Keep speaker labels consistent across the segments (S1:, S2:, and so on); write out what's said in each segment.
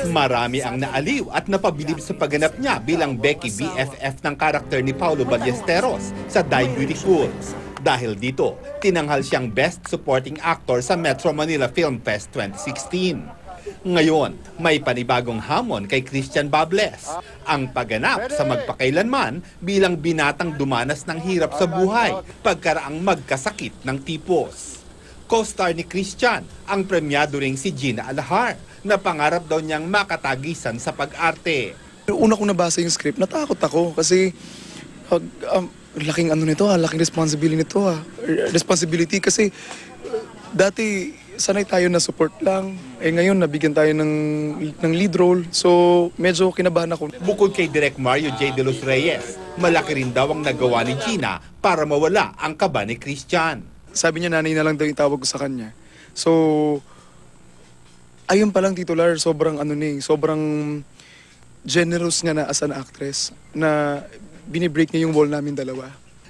S1: Marami ang naaliw at napabilib sa pagganap niya bilang Becky BFF ng karakter ni Paulo Ballesteros sa Die Beautiful. Dahil dito, tinanghal siyang Best Supporting Actor sa Metro Manila Film Fest 2016. Ngayon, may panibagong hamon kay Christian Bables, ang pagganap sa magpakailanman bilang binatang dumanas ng hirap sa buhay pagkaraang magkasakit ng tipos. Co-star ni Christian, ang premyado ring si Gina Alahar, na pangarap daw niyang makatagisan sa pag-arte.
S2: Una kong nabasa yung script, natakot ako kasi laking ano nito laking responsibility kasi dati sanay tayo na support lang. Ngayon, nabigyan tayo ng lead role. So, medyo kinabahan ako.
S1: Bukod kay Direk Mario J. De Los Reyes, malaki rin daw ang nagawa ni Gina para mawala ang kaba ni Christian.
S2: Sabi niya, nanay na lang daw yung tawag ko sa kanya. So, ayun palang titular, sobrang generous niya na as an actress na binibreak niya yung wall namin dalawa.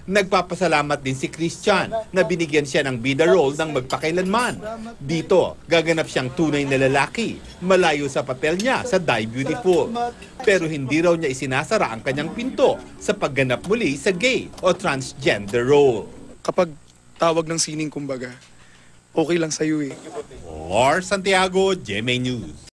S1: Nagpapasalamat din si Christian na binigyan siya ng bida role ng magpakailanman. Dito, gaganap siyang tunay na lalaki, malayo sa papel niya sa Die Beautiful. Pero hindi raw niya isinasara ang kanyang pinto sa pagganap muli sa gay o transgender role.
S2: Kapag tawag ng sining kumbaga, okay lang sa'yo eh.
S1: Or Santiago, GMA News.